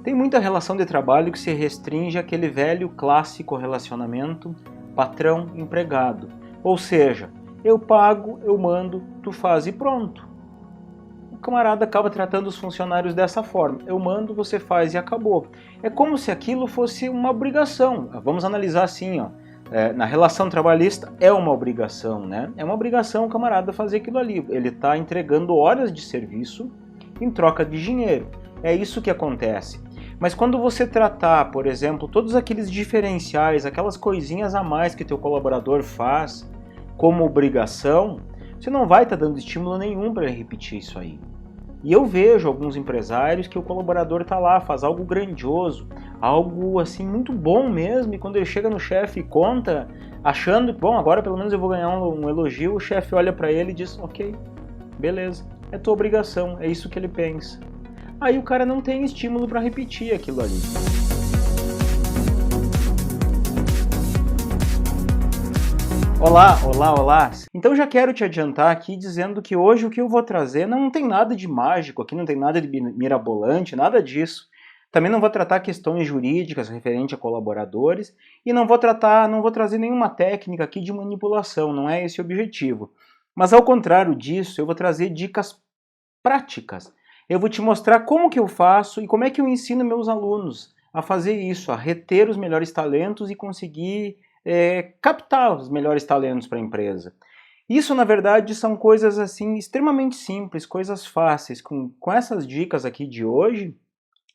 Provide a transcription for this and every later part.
Tem muita relação de trabalho que se restringe àquele velho clássico relacionamento patrão-empregado. Ou seja, eu pago, eu mando, tu faz e pronto. O camarada acaba tratando os funcionários dessa forma. Eu mando, você faz e acabou. É como se aquilo fosse uma obrigação. Vamos analisar assim, ó. Na relação trabalhista é uma obrigação, né? É uma obrigação o camarada fazer aquilo ali. Ele está entregando horas de serviço em troca de dinheiro. É isso que acontece. Mas quando você tratar, por exemplo, todos aqueles diferenciais, aquelas coisinhas a mais que teu colaborador faz como obrigação, você não vai estar dando estímulo nenhum para repetir isso aí. E eu vejo alguns empresários que o colaborador está lá, faz algo grandioso, algo assim muito bom mesmo, e quando ele chega no chefe e conta, achando que, bom, agora pelo menos eu vou ganhar um elogio, o chefe olha para ele e diz, ok, beleza, é tua obrigação, é isso que ele pensa. Aí o cara não tem estímulo para repetir aquilo ali. Olá, olá, olá! Então já quero te adiantar aqui dizendo que hoje o que eu vou trazer não tem nada de mágico, aqui não tem nada de mirabolante, nada disso. Também não vou tratar questões jurídicas referente a colaboradores e não vou trazer nenhuma técnica aqui de manipulação, não é esse o objetivo. Mas ao contrário disso, eu vou trazer dicas práticas. Eu vou te mostrar como que eu faço e como é que eu ensino meus alunos a fazer isso, a reter os melhores talentos e conseguir captar os melhores talentos para a empresa. Isso, na verdade, são coisas assim extremamente simples, coisas fáceis. Com essas dicas aqui de hoje,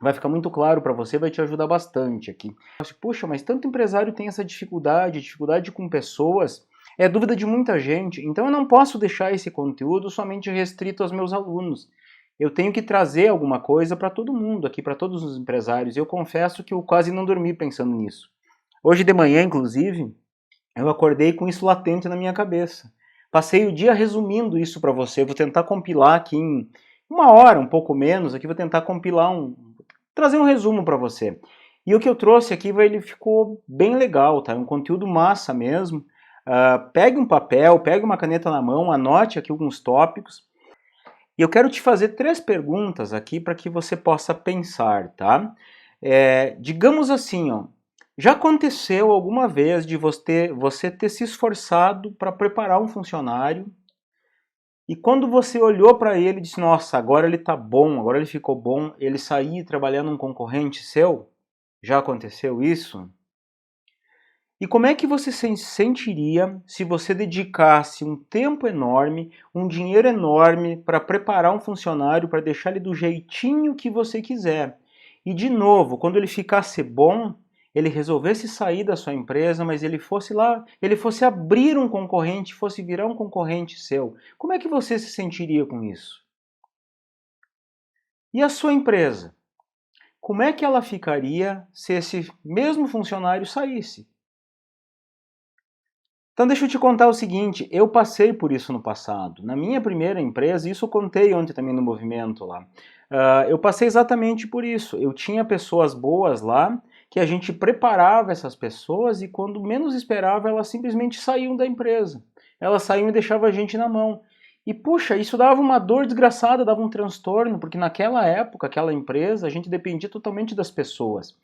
vai ficar muito claro para você, vai te ajudar bastante aqui. Puxa, mas tanto empresário tem essa dificuldade com pessoas, é dúvida de muita gente, então eu não posso deixar esse conteúdo somente restrito aos meus alunos. Eu tenho que trazer alguma coisa para todo mundo aqui, para todos os empresários. Eu confesso que eu quase não dormi pensando nisso. Hoje de manhã, inclusive, eu acordei com isso latente na minha cabeça. Passei o dia resumindo isso para você. Vou tentar compilar aqui em uma hora, um pouco menos. Aqui vou tentar compilar trazer um resumo para você. E o que eu trouxe aqui, ele ficou bem legal, tá? É um conteúdo massa mesmo. Pegue um papel, pegue uma caneta na mão, anote aqui alguns tópicos. E eu quero te fazer 3 perguntas aqui para que você possa pensar, tá? Digamos assim, ó. Já aconteceu alguma vez de você ter se esforçado para preparar um funcionário e quando você olhou para ele e disse, nossa, agora ele está bom, agora ele ficou bom, ele sair trabalhando um concorrente seu? Já aconteceu isso? E como é que você se sentiria se você dedicasse um tempo enorme, um dinheiro enorme para preparar um funcionário, para deixar ele do jeitinho que você quiser? E de novo, quando ele ficasse bom, ele resolvesse sair da sua empresa, mas ele fosse lá, ele fosse abrir um concorrente, fosse virar um concorrente seu. Como é que você se sentiria com isso? E a sua empresa? Como é que ela ficaria se esse mesmo funcionário saísse? Então deixa eu te contar o seguinte, eu passei por isso no passado. Na minha primeira empresa, isso eu contei ontem também no movimento lá, eu passei exatamente por isso. Eu tinha pessoas boas lá, que a gente preparava essas pessoas e quando menos esperava, elas simplesmente saíam da empresa. Elas saíam e deixavam a gente na mão. E puxa, isso dava uma dor desgraçada, dava um transtorno, porque naquela época, aquela empresa, a gente dependia totalmente das pessoas.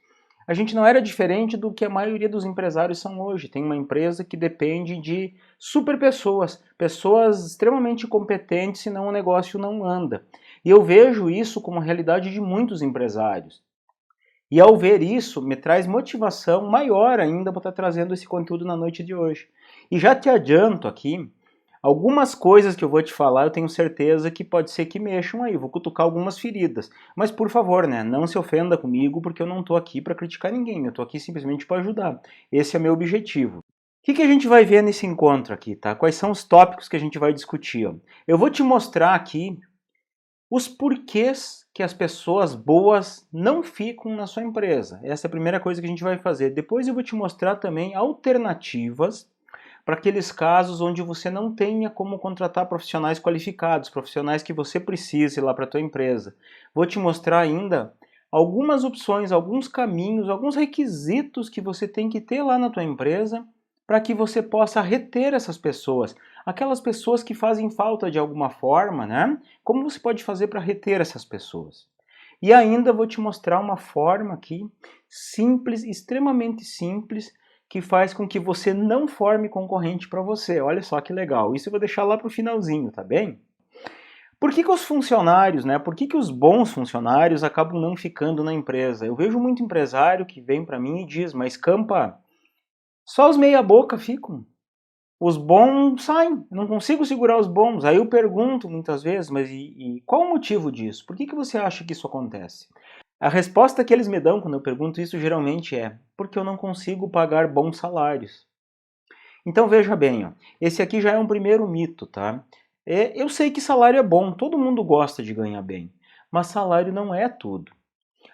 A gente não era diferente do que a maioria dos empresários são hoje. Tem uma empresa que depende de super pessoas, pessoas extremamente competentes, senão o negócio não anda. E eu vejo isso como a realidade de muitos empresários. E ao ver isso, me traz motivação maior ainda para estar trazendo esse conteúdo na noite de hoje. E já te adianto aqui, algumas coisas que eu vou te falar, eu tenho certeza que pode ser que mexam aí, vou cutucar algumas feridas. Mas por favor, né, não se ofenda comigo, porque eu não estou aqui para criticar ninguém, eu estou aqui simplesmente para ajudar. Esse é meu objetivo. O que a gente vai ver nesse encontro aqui, tá? Quais são os tópicos que a gente vai discutir? Ó? Eu vou te mostrar aqui os porquês que as pessoas boas não ficam na sua empresa. Essa é a primeira coisa que a gente vai fazer. Depois eu vou te mostrar também alternativas para aqueles casos onde você não tenha como contratar profissionais qualificados, profissionais que você precise lá para a tua empresa. Vou te mostrar ainda algumas opções, alguns caminhos, alguns requisitos que você tem que ter lá na tua empresa para que você possa reter essas pessoas, aquelas pessoas que fazem falta de alguma forma, né? Como você pode fazer para reter essas pessoas? E ainda vou te mostrar uma forma aqui simples, extremamente simples, que faz com que você não forme concorrente para você. Olha só que legal. Isso eu vou deixar lá para o finalzinho, tá bem? Por que os funcionários, né? Por que os bons funcionários acabam não ficando na empresa? Eu vejo muito empresário que vem para mim e diz, mas Campa, só os meia boca ficam. Os bons saem, não consigo segurar os bons. Aí eu pergunto muitas vezes, mas e qual o motivo disso? Por que você acha que isso acontece? A resposta que eles me dão quando eu pergunto isso geralmente é porque eu não consigo pagar bons salários. Então veja bem, ó, esse aqui já é um primeiro mito, tá? Eu sei que salário é bom, todo mundo gosta de ganhar bem, mas salário não é tudo.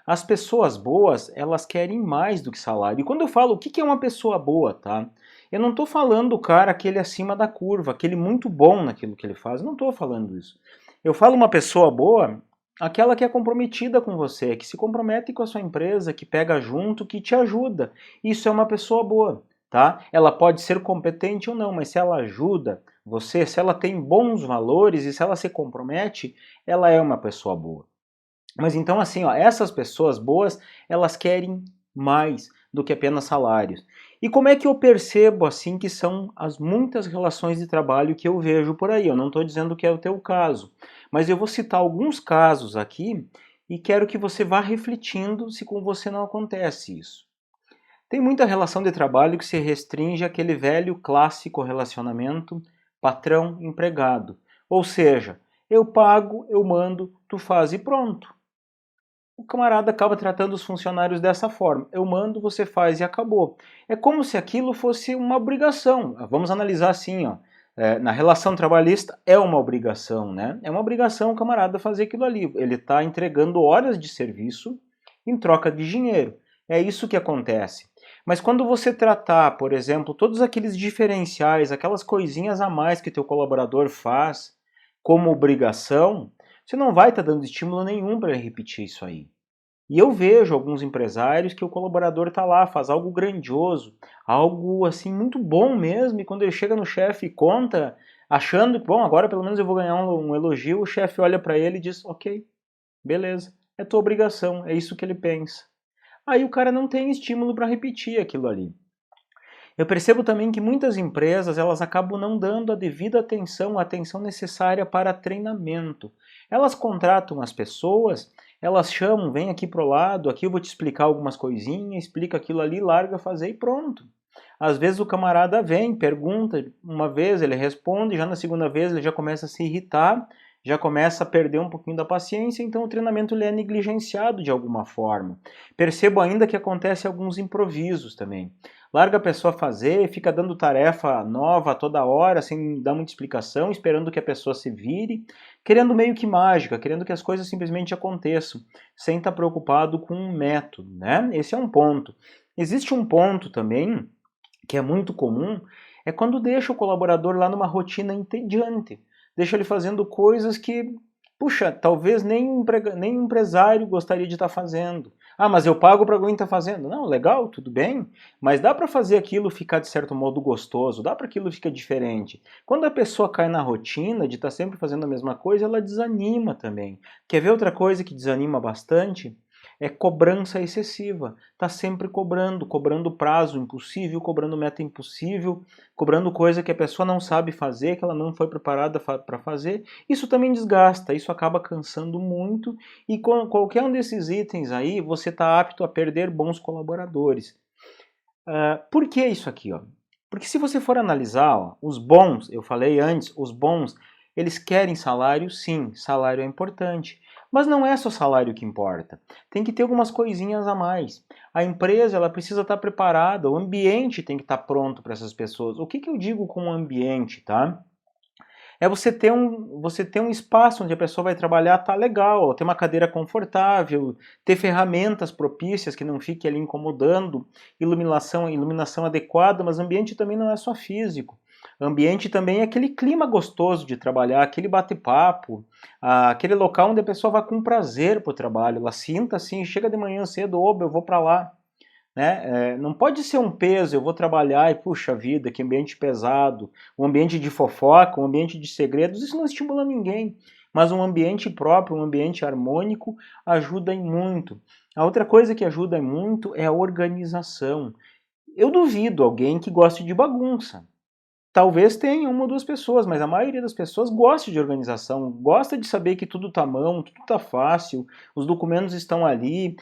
As pessoas boas, elas querem mais do que salário. E quando eu falo o que é uma pessoa boa, tá? Eu não estou falando do cara aquele acima da curva, aquele muito bom naquilo que ele faz. Eu não estou falando isso. Eu falo uma pessoa boa, aquela que é comprometida com você, que se compromete com a sua empresa, que pega junto, que te ajuda. Isso é uma pessoa boa, tá? Ela pode ser competente ou não, mas se ela ajuda você, se ela tem bons valores e se ela se compromete, ela é uma pessoa boa. Mas então assim, ó, essas pessoas boas, elas querem mais do que apenas salários. E como é que eu percebo assim que são as muitas relações de trabalho que eu vejo por aí? Eu não estou dizendo que é o teu caso, mas eu vou citar alguns casos aqui e quero que você vá refletindo se com você não acontece isso. Tem muita relação de trabalho que se restringe àquele velho clássico relacionamento patrão-empregado. Ou seja, eu pago, eu mando, tu faz e pronto. O camarada acaba tratando os funcionários dessa forma. Eu mando, você faz e acabou. É como se aquilo fosse uma obrigação. Vamos analisar assim, ó. Na relação trabalhista é uma obrigação, né? É uma obrigação o camarada fazer aquilo ali. Ele está entregando horas de serviço em troca de dinheiro. É isso que acontece. Mas quando você tratar, por exemplo, todos aqueles diferenciais, aquelas coisinhas a mais que teu colaborador faz como obrigação, você não vai estar dando estímulo nenhum para repetir isso aí. E eu vejo alguns empresários que o colaborador está lá, faz algo grandioso, algo assim muito bom mesmo, e quando ele chega no chefe e conta, achando que, bom, agora pelo menos eu vou ganhar um elogio, o chefe olha para ele e diz, ok, beleza, é tua obrigação, é isso que ele pensa. Aí o cara não tem estímulo para repetir aquilo ali. Eu percebo também que muitas empresas elas acabam não dando a devida atenção, a atenção necessária para treinamento. Elas contratam as pessoas, elas chamam, vem aqui pro lado, aqui eu vou te explicar algumas coisinhas, explica aquilo ali, larga fazer e pronto. Às vezes o camarada vem, pergunta uma vez, ele responde, já na segunda vez ele já começa a se irritar, já começa a perder um pouquinho da paciência, então o treinamento ele é negligenciado de alguma forma. Percebo ainda que acontece alguns improvisos também. Larga a pessoa fazer, fica dando tarefa nova toda hora, sem dar muita explicação, esperando que a pessoa se vire, querendo meio que mágica, querendo que as coisas simplesmente aconteçam, sem estar preocupado com um método, né? Esse é um ponto. Existe um ponto também, que é muito comum, é quando deixa o colaborador lá numa rotina entediante, deixa ele fazendo coisas que, puxa, talvez nem empresário gostaria de estar fazendo. Ah, mas eu pago para alguém estar fazendo. Não, legal, tudo bem, mas dá para fazer aquilo ficar de certo modo gostoso, dá para aquilo ficar diferente. Quando a pessoa cai na rotina de estar sempre fazendo a mesma coisa, ela desanima também. Quer ver outra coisa que desanima bastante? É cobrança excessiva. Tá sempre cobrando prazo impossível, cobrando meta impossível, cobrando coisa que a pessoa não sabe fazer, que ela não foi preparada para fazer. Isso também desgasta, isso acaba cansando muito e com qualquer um desses itens aí você está apto a perder bons colaboradores. Por que isso aqui? Ó? Porque se você for analisar, ó, os bons, eu falei antes, os bons, eles querem salário, sim, salário é importante. Mas não é só salário que importa. Tem que ter algumas coisinhas a mais. A empresa ela precisa estar preparada, o ambiente tem que estar pronto para essas pessoas. O que eu digo com ambiente, tá? É você ter um espaço onde a pessoa vai trabalhar, tá legal, ter uma cadeira confortável, ter ferramentas propícias que não fique ali incomodando, iluminação adequada, mas ambiente também não é só físico. Ambiente também é aquele clima gostoso de trabalhar, aquele bate-papo, aquele local onde a pessoa vai com prazer para o trabalho, ela sinta assim, chega de manhã cedo, oba, eu vou para lá. Né? Não pode ser um peso, eu vou trabalhar e puxa vida, que ambiente pesado, um ambiente de fofoca, um ambiente de segredos, isso não estimula ninguém. Mas um ambiente próprio, um ambiente harmônico, ajuda em muito. A outra coisa que ajuda em muito é a organização. Eu duvido alguém que goste de bagunça. Talvez tenha uma ou duas pessoas, mas a maioria das pessoas gosta de organização, gosta de saber que tudo está à mão, tudo está fácil, os documentos estão ali,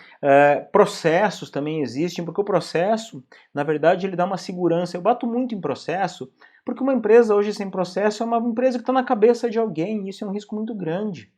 processos também existem, porque o processo, na verdade, ele dá uma segurança. Eu bato muito em processo, porque uma empresa hoje sem processo é uma empresa que está na cabeça de alguém, e isso é um risco muito grande.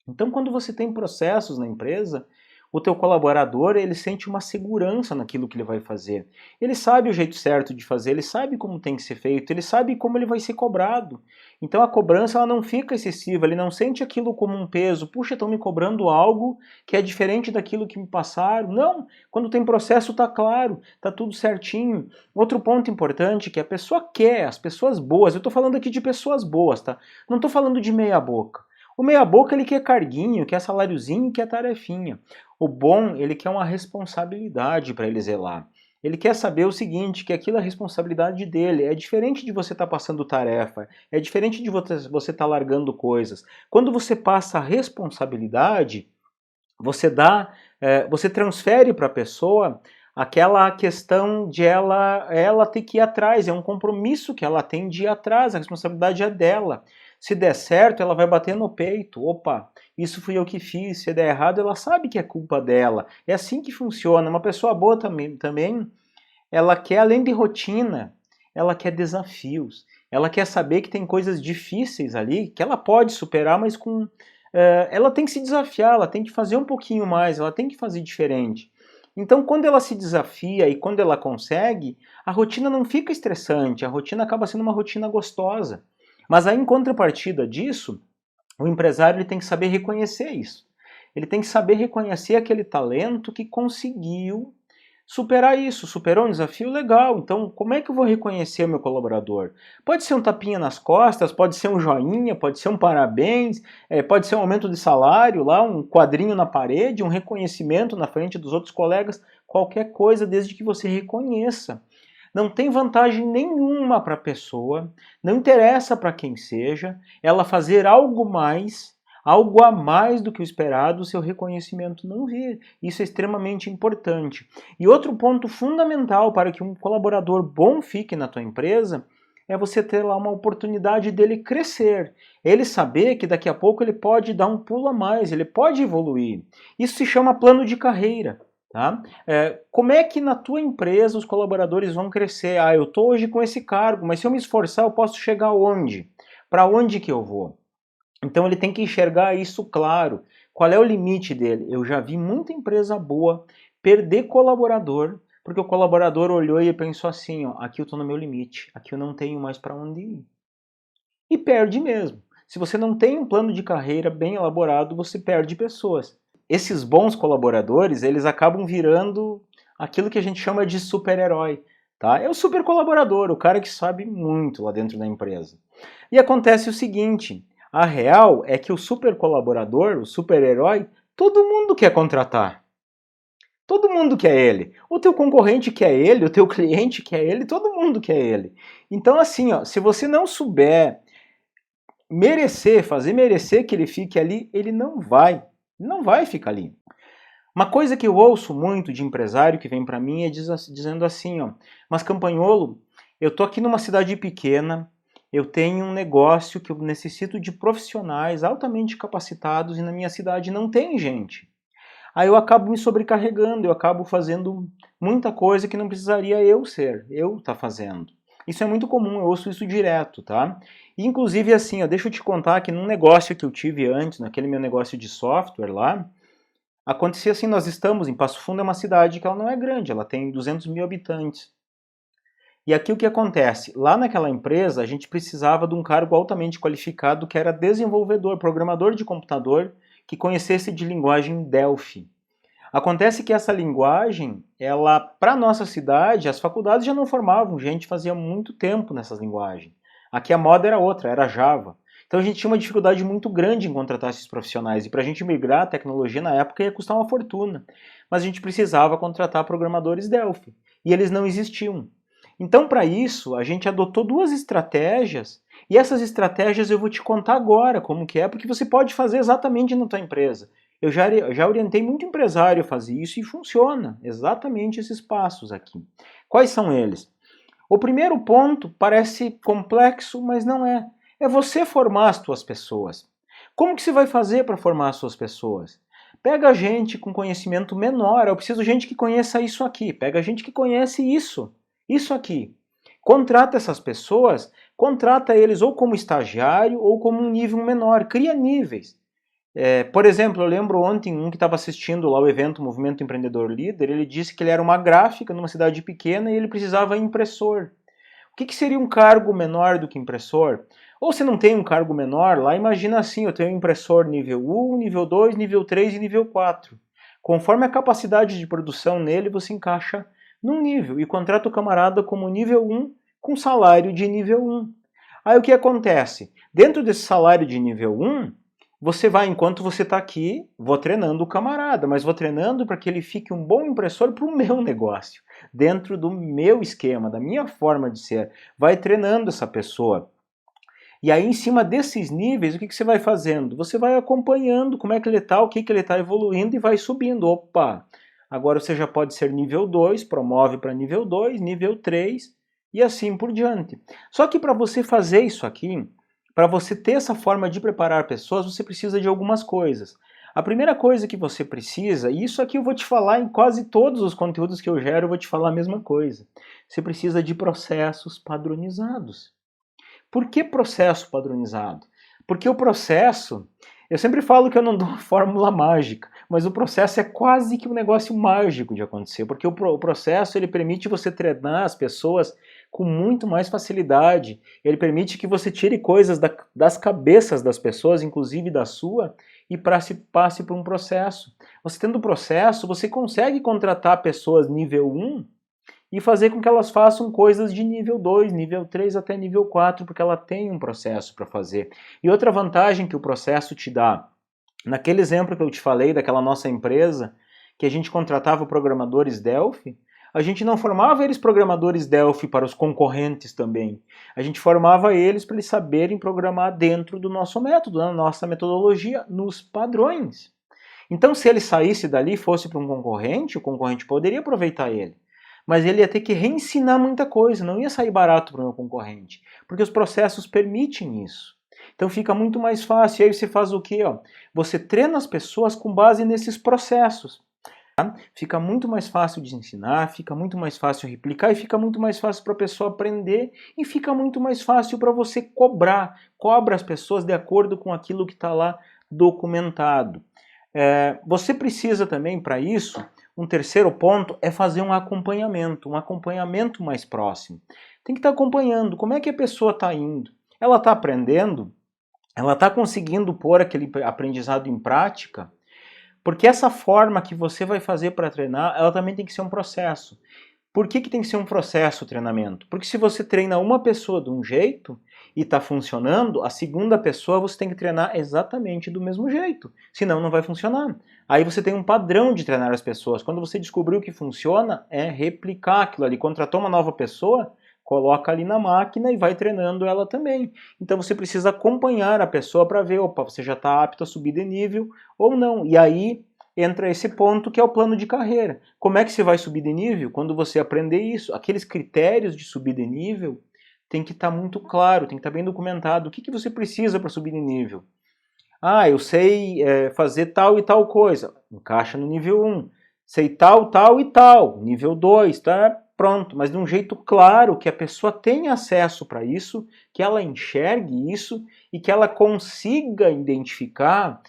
Então, quando você tem processos na empresa, o teu colaborador, ele sente uma segurança naquilo que ele vai fazer. Ele sabe o jeito certo de fazer, ele sabe como tem que ser feito, ele sabe como ele vai ser cobrado. Então a cobrança ela não fica excessiva, ele não sente aquilo como um peso. Puxa, estão me cobrando algo que é diferente daquilo que me passaram. Não, quando tem processo está claro, está tudo certinho. Outro ponto importante é que a pessoa quer, as pessoas boas, eu estou falando aqui de pessoas boas, tá? Não estou falando de meia boca. O meia boca ele quer carguinho, quer saláriozinho, quer tarefinha. O bom, ele quer uma responsabilidade para ele zelar. Ele quer saber o seguinte, que aquilo é responsabilidade dele. É diferente de você estar passando tarefa, é diferente de você estar largando coisas. Quando você passa a responsabilidade, você transfere para a pessoa aquela questão de ela ter que ir atrás, é um compromisso que ela tem de ir atrás, a responsabilidade é dela. Se der certo, ela vai bater no peito. Opa, isso fui eu que fiz. Se der errado, ela sabe que é culpa dela. É assim que funciona. Uma pessoa boa também ela quer, além de rotina, ela quer desafios. Ela quer saber que tem coisas difíceis ali, que ela pode superar, mas ela tem que se desafiar, ela tem que fazer um pouquinho mais, ela tem que fazer diferente. Então, quando ela se desafia e quando ela consegue, a rotina não fica estressante, a rotina acaba sendo uma rotina gostosa. Mas aí, em contrapartida disso, o empresário ele tem que saber reconhecer isso. Ele tem que saber reconhecer aquele talento que conseguiu superar isso, superou um desafio legal. Então, como é que eu vou reconhecer o meu colaborador? Pode ser um tapinha nas costas, pode ser um joinha, pode ser um parabéns, pode ser um aumento de salário, lá um quadrinho na parede, um reconhecimento na frente dos outros colegas, qualquer coisa desde que você reconheça. Não tem vantagem nenhuma para a pessoa, não interessa para quem seja, ela fazer algo a mais do que o esperado, o seu reconhecimento não vir. Isso é extremamente importante. E outro ponto fundamental para que um colaborador bom fique na tua empresa é você ter lá uma oportunidade dele crescer. Ele saber que daqui a pouco ele pode dar um pulo a mais, ele pode evoluir. Isso se chama plano de carreira. Tá? Como é que na tua empresa os colaboradores vão crescer? Ah, eu estou hoje com esse cargo, mas se eu me esforçar eu posso chegar onde? Para onde que eu vou? Então ele tem que enxergar isso claro. Qual é o limite dele? Eu já vi muita empresa boa perder colaborador, porque o colaborador olhou e pensou assim, ó, aqui eu estou no meu limite, aqui eu não tenho mais para onde ir. E perde mesmo. Se você não tem um plano de carreira bem elaborado, você perde pessoas. Esses bons colaboradores, eles acabam virando aquilo que a gente chama de super-herói. Tá? É o super colaborador, o cara que sabe muito lá dentro da empresa. E acontece o seguinte, a real é que o super colaborador, o super-herói, todo mundo quer contratar. Todo mundo quer ele. O teu concorrente quer ele, o teu cliente quer ele, todo mundo quer ele. Então assim, ó, se você não souber fazer merecer que ele fique ali, ele não vai ficar ali. Uma coisa que eu ouço muito de empresário que vem para mim é dizendo assim, ó, mas Campanholo, eu tô aqui numa cidade pequena, eu tenho um negócio que eu necessito de profissionais altamente capacitados e na minha cidade não tem gente. Aí eu acabo me sobrecarregando, eu acabo fazendo muita coisa que não precisaria eu estar fazendo. Isso é muito comum, eu ouço isso direto, tá? E, inclusive assim, ó, deixa eu te contar que num negócio que eu tive antes, naquele meu negócio de software lá, acontecia assim, nós estamos em Passo Fundo, é uma cidade que ela não é grande, ela tem 200 mil habitantes. E aqui o que acontece? Lá naquela empresa a gente precisava de um cargo altamente qualificado que era desenvolvedor, programador de computador, que conhecesse de linguagem Delphi. Acontece que essa linguagem, ela, para nossa cidade, as faculdades já não formavam gente fazia muito tempo nessas linguagens. Aqui a moda era outra, era Java. Então a gente tinha uma dificuldade muito grande em contratar esses profissionais. E para a gente migrar a tecnologia na época ia custar uma fortuna. Mas a gente precisava contratar programadores Delphi. E eles não existiam. Então, para isso, a gente adotou duas estratégias, e essas estratégias eu vou te contar agora como que é, porque você pode fazer exatamente na tua empresa. Eu já orientei muito empresário a fazer isso e funciona exatamente esses passos aqui. Quais são eles? O primeiro ponto parece complexo, mas não é. É você formar as tuas pessoas. Como que você vai fazer para formar as suas pessoas? Pega gente com conhecimento menor, eu preciso de gente que conheça isso aqui. Pega gente que conhece isso aqui. Contrata essas pessoas, contrata eles ou como estagiário ou como um nível menor, cria níveis. Por exemplo, eu lembro ontem um que estava assistindo lá o evento Movimento Empreendedor Líder, ele disse que ele era uma gráfica numa cidade pequena e ele precisava de impressor. O que seria um cargo menor do que impressor? Ou se não tem um cargo menor, lá imagina assim, eu tenho um impressor nível 1, nível 2, nível 3 e nível 4. Conforme a capacidade de produção nele, você encaixa num nível e contrata o camarada como nível 1 com salário de nível 1. Aí o que acontece? Dentro desse salário de nível 1, você vai, enquanto você está aqui, vou treinando o camarada, mas vou treinando para que ele fique um bom impressor para o meu negócio, dentro do meu esquema, da minha forma de ser. Vai treinando essa pessoa. E aí, em cima desses níveis, o que você vai fazendo? Você vai acompanhando como é que ele está, o que ele está evoluindo e vai subindo. Opa, agora você já pode ser nível 2, promove para nível 2, nível 3 e assim por diante. Só que para você fazer isso aqui, para você ter essa forma de preparar pessoas, você precisa de algumas coisas. A primeira coisa que você precisa, e isso aqui eu vou te falar em quase todos os conteúdos que eu gero, eu vou te falar a mesma coisa. Você precisa de processos padronizados. Por que processo padronizado? Porque o processo, eu sempre falo que eu não dou uma fórmula mágica, mas o processo é quase que um negócio mágico de acontecer, porque o processo ele permite você treinar as pessoas com muito mais facilidade, ele permite que você tire coisas das cabeças das pessoas, inclusive da sua, e passe por um processo. Você tendo o processo, você consegue contratar pessoas nível 1 e fazer com que elas façam coisas de nível 2, nível 3 até nível 4, porque ela tem um processo para fazer. E outra vantagem que o processo te dá, naquele exemplo que eu te falei daquela nossa empresa, que a gente contratava programadores Delphi, a gente não formava eles programadores Delphi para os concorrentes também. A gente formava eles para eles saberem programar dentro do nosso método, da nossa metodologia, nos padrões. Então, se ele saísse dali e fosse para um concorrente, o concorrente poderia aproveitar ele. Mas ele ia ter que reensinar muita coisa, não ia sair barato para o meu concorrente, porque os processos permitem isso. Então fica muito mais fácil. E aí você faz o quê? Você treina as pessoas com base nesses processos. Tá? Fica muito mais fácil de ensinar, fica muito mais fácil replicar e fica muito mais fácil para a pessoa aprender e fica muito mais fácil para você cobrar. Cobra as pessoas de acordo com aquilo que está lá documentado. Você precisa também, para isso, um terceiro ponto é fazer um acompanhamento mais próximo. Tem que estar acompanhando como é que a pessoa está indo. Ela está aprendendo? Ela está conseguindo pôr aquele aprendizado em prática? Porque essa forma que você vai fazer para treinar, ela também tem que ser um processo. Por que tem que ser um processo o treinamento? Porque se você treina uma pessoa de um jeito e está funcionando, a segunda pessoa você tem que treinar exatamente do mesmo jeito. Senão não vai funcionar. Aí você tem um padrão de treinar as pessoas. Quando você descobriu que funciona, é replicar aquilo ali. Contratou uma nova pessoa, coloca ali na máquina e vai treinando ela também. Então você precisa acompanhar a pessoa para ver, opa, você já está apto a subir de nível ou não. E aí entra esse ponto que é o plano de carreira. Como é que você vai subir de nível? Quando você aprender isso, aqueles critérios de subir de nível tem que estar muito claro, tem que estar bem documentado. O que você precisa para subir de nível? Eu sei fazer tal e tal coisa. Encaixa no nível 1. Sei tal, tal e tal. Nível 2, tá? Pronto. Mas de um jeito claro, que a pessoa tenha acesso para isso, que ela enxergue isso e que ela consiga identificar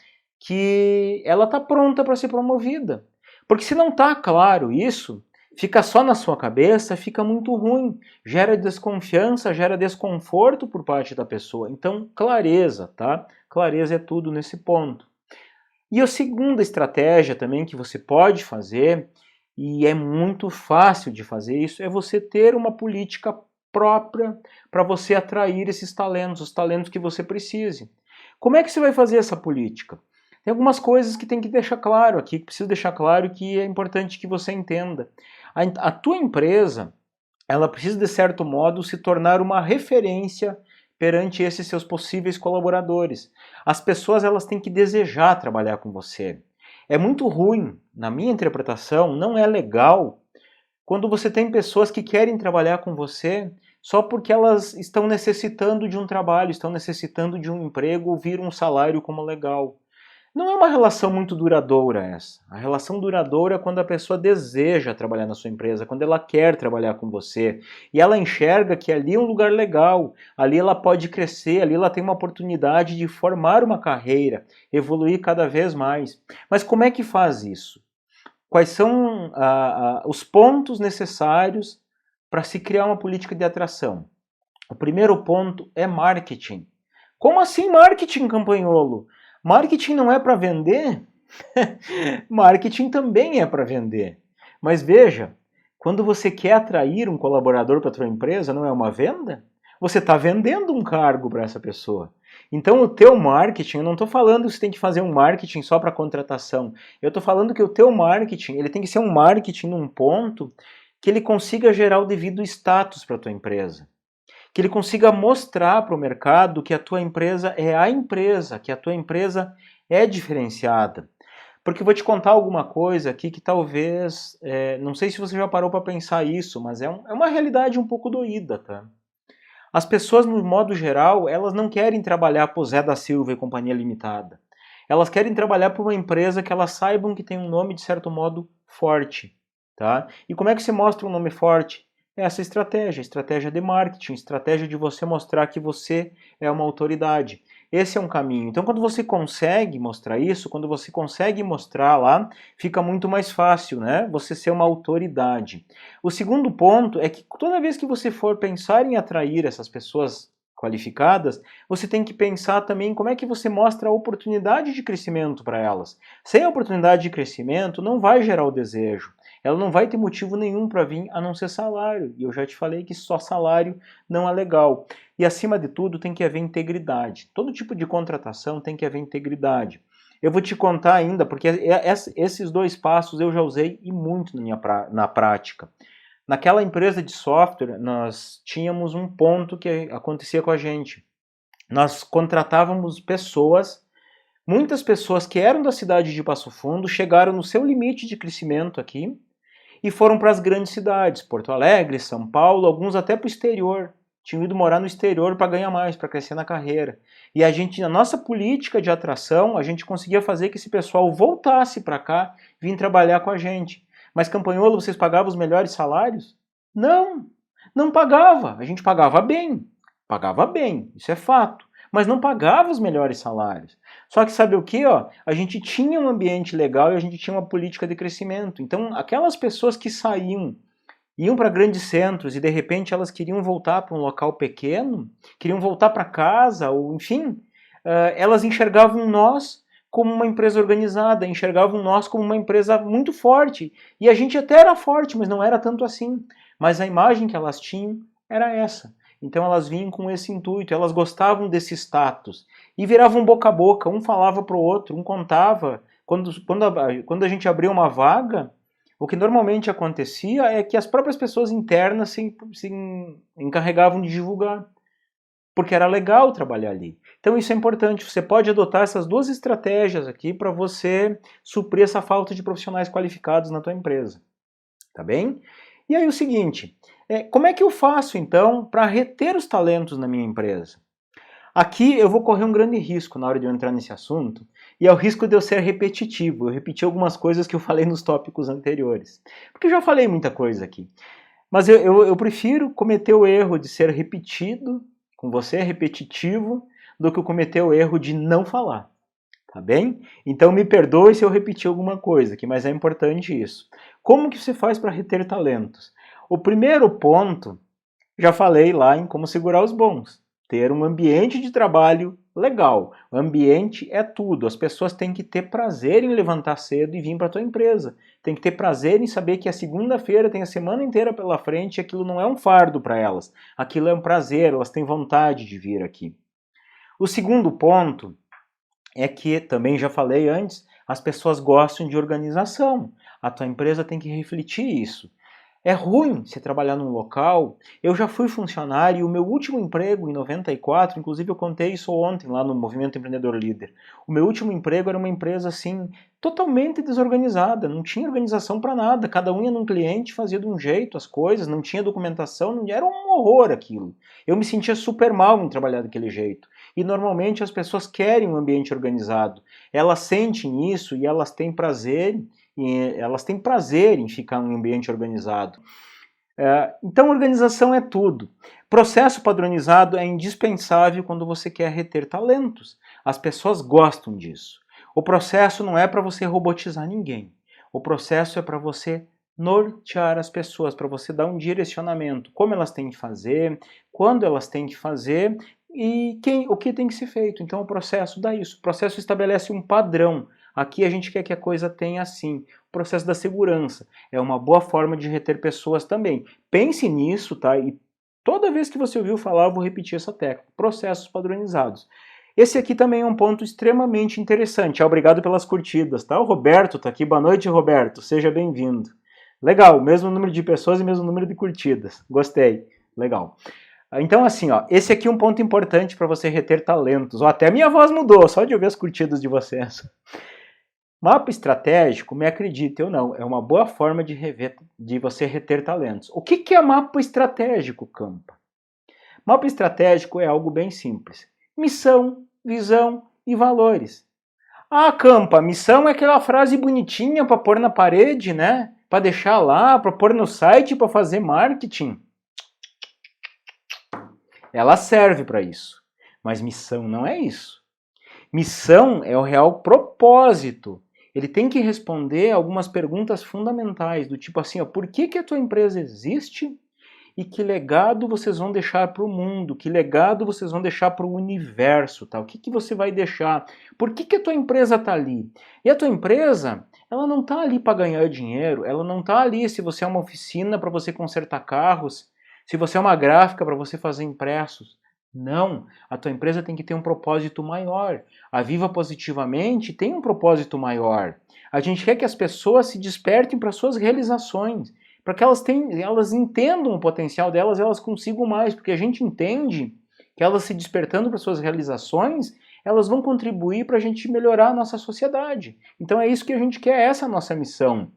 que ela está pronta para ser promovida. Porque se não está claro isso, fica só na sua cabeça, fica muito ruim, gera desconfiança, gera desconforto por parte da pessoa. Então, clareza, tá? Clareza é tudo nesse ponto. E a segunda estratégia também que você pode fazer, e é muito fácil de fazer isso, é você ter uma política própria para você atrair esses talentos, os talentos que você precise. Como é que você vai fazer essa política? Tem algumas coisas que tem que deixar claro aqui, que preciso deixar claro que é importante que você entenda. A tua empresa, ela precisa, de certo modo, se tornar uma referência perante esses seus possíveis colaboradores. As pessoas elas têm que desejar trabalhar com você. É muito ruim, na minha interpretação, não é legal quando você tem pessoas que querem trabalhar com você só porque elas estão necessitando de um trabalho, estão necessitando de um emprego ou viram um salário como legal. Não é uma relação muito duradoura essa. A relação duradoura é quando a pessoa deseja trabalhar na sua empresa, quando ela quer trabalhar com você e ela enxerga que ali é um lugar legal, ali ela pode crescer, ali ela tem uma oportunidade de formar uma carreira, evoluir cada vez mais. Mas como é que faz isso? Quais são os pontos necessários para se criar uma política de atração? O primeiro ponto é marketing. Como assim marketing, campanholo? Marketing não é para vender? Marketing também é para vender. Mas veja, quando você quer atrair um colaborador para a sua empresa, não é uma venda? Você está vendendo um cargo para essa pessoa. Então o teu marketing, eu não estou falando que você tem que fazer um marketing só para contratação. Eu estou falando que o teu marketing, ele tem que ser um marketing num ponto que ele consiga gerar o devido status para a tua empresa. Que ele consiga mostrar para o mercado que a tua empresa é a empresa, que a tua empresa é diferenciada. Porque eu vou te contar alguma coisa aqui que talvez, não sei se você já parou para pensar isso, mas é uma realidade um pouco doída, tá? As pessoas, no modo geral, elas não querem trabalhar por Zé da Silva e Companhia Limitada. Elas querem trabalhar por uma empresa que elas saibam que tem um nome, de certo modo, forte. Tá? E como é que se mostra um nome forte? É essa estratégia de marketing, estratégia de você mostrar que você é uma autoridade. Esse é um caminho. Então, quando você consegue mostrar isso, quando você consegue mostrar lá, fica muito mais fácil, né? Você ser uma autoridade. O segundo ponto é que toda vez que você for pensar em atrair essas pessoas qualificadas, você tem que pensar também como é que você mostra a oportunidade de crescimento para elas. Sem a oportunidade de crescimento, não vai gerar o desejo. Ela não vai ter motivo nenhum para vir a não ser salário. E eu já te falei que só salário não é legal. E acima de tudo tem que haver integridade. Todo tipo de contratação tem que haver integridade. Eu vou te contar ainda, porque esses dois passos eu já usei e muito na prática. Naquela empresa de software, nós tínhamos um ponto que acontecia com a gente. Nós contratávamos pessoas, muitas pessoas que eram da cidade de Passo Fundo, chegaram no seu limite de crescimento aqui e foram para as grandes cidades, Porto Alegre, São Paulo, alguns até para o exterior. Tinham ido morar no exterior para ganhar mais, para crescer na carreira. E a gente, na nossa política de atração, a gente conseguia fazer que esse pessoal voltasse para cá, vir trabalhar com a gente. Mas, campanholo, vocês pagavam os melhores salários? Não, não pagava. A gente pagava bem, isso é fato. Mas não pagava os melhores salários. Só que sabe o que? A gente tinha um ambiente legal e a gente tinha uma política de crescimento. Então, aquelas pessoas que saíam, iam para grandes centros e de repente elas queriam voltar para um local pequeno, queriam voltar para casa, ou enfim, elas enxergavam nós como uma empresa organizada, enxergavam nós como uma empresa muito forte. E a gente até era forte, mas não era tanto assim. Mas a imagem que elas tinham era essa. Então elas vinham com esse intuito, elas gostavam desse status. E viravam boca a boca, um falava para o outro, um contava. Quando a gente abria uma vaga, o que normalmente acontecia é que as próprias pessoas internas se encarregavam de divulgar, porque era legal trabalhar ali. Então isso é importante, você pode adotar essas duas estratégias aqui para você suprir essa falta de profissionais qualificados na tua empresa, tá bem? E aí o seguinte, como é que eu faço então para reter os talentos na minha empresa? Aqui eu vou correr um grande risco na hora de eu entrar nesse assunto, e é o risco de eu ser repetitivo, eu repetir algumas coisas que eu falei nos tópicos anteriores. Porque eu já falei muita coisa aqui. Mas eu prefiro cometer o erro de ser repetido, com você repetitivo, do que cometer o erro de não falar. Tá bem? Então me perdoe se eu repetir alguma coisa aqui, mas é importante isso. Como que você faz para reter talentos? O primeiro ponto, já falei lá em como segurar os bons. Ter um ambiente de trabalho legal. O ambiente é tudo. As pessoas têm que ter prazer em levantar cedo e vir para a tua empresa. Tem que ter prazer em saber que a segunda-feira tem a semana inteira pela frente e aquilo não é um fardo para elas. Aquilo é um prazer, elas têm vontade de vir aqui. O segundo ponto é que, também já falei antes, as pessoas gostam de organização. A tua empresa tem que refletir isso. É ruim você trabalhar num local. Eu já fui funcionário e o meu último emprego em 94, inclusive eu contei isso ontem lá no Movimento Empreendedor Líder. O meu último emprego era uma empresa assim, totalmente desorganizada, não tinha organização para nada. Cada um ia num cliente, fazia de um jeito as coisas, não tinha documentação, era um horror aquilo. Eu me sentia super mal em trabalhar daquele jeito. E normalmente as pessoas querem um ambiente organizado. Elas sentem isso e elas têm prazer em ficar em um ambiente organizado. Então, organização é tudo. Processo padronizado é indispensável quando você quer reter talentos. As pessoas gostam disso. O processo não é para você robotizar ninguém. O processo é para você nortear as pessoas, para você dar um direcionamento, como elas têm que fazer, quando elas têm que fazer e o que tem que ser feito. Então, o processo dá isso. O processo estabelece um padrão. Aqui a gente quer que a coisa tenha assim. O processo da segurança é uma boa forma de reter pessoas também. Pense nisso, tá? E toda vez que você ouviu falar, eu vou repetir essa técnica. Processos padronizados. Esse aqui também é um ponto extremamente interessante. Obrigado pelas curtidas, tá? O Roberto tá aqui. Boa noite, Roberto. Seja bem-vindo. Legal, mesmo número de pessoas e mesmo número de curtidas. Gostei. Legal. Então, assim, ó, esse aqui é um ponto importante para você reter talentos. Ó, até a minha voz mudou, só de ouvir as curtidas de vocês. Mapa estratégico, me acredite ou não, é uma boa forma de você reter talentos. O que é mapa estratégico, Campa? Mapa estratégico é algo bem simples. Missão, visão e valores. Ah, Campa, missão é aquela frase bonitinha para pôr na parede, né? Para deixar lá, para pôr no site, para fazer marketing. Ela serve para isso. Mas missão não é isso. Missão é o real propósito. Ele tem que responder algumas perguntas fundamentais, do tipo assim, ó, por que a tua empresa existe e que legado vocês vão deixar para o mundo, que legado vocês vão deixar para o universo, tá? O que você vai deixar? Por que a tua empresa está ali? E a tua empresa, ela não está ali para ganhar dinheiro, ela não está ali se você é uma oficina para você consertar carros, se você é uma gráfica para você fazer impressos. Não, a tua empresa tem que ter um propósito maior. A Viva Positivamente tem um propósito maior. A gente quer que as pessoas se despertem para suas realizações, para que elas entendam o potencial delas e elas consigam mais, porque a gente entende que elas se despertando para suas realizações, elas vão contribuir para a gente melhorar a nossa sociedade. Então é isso que a gente quer, essa é a nossa missão.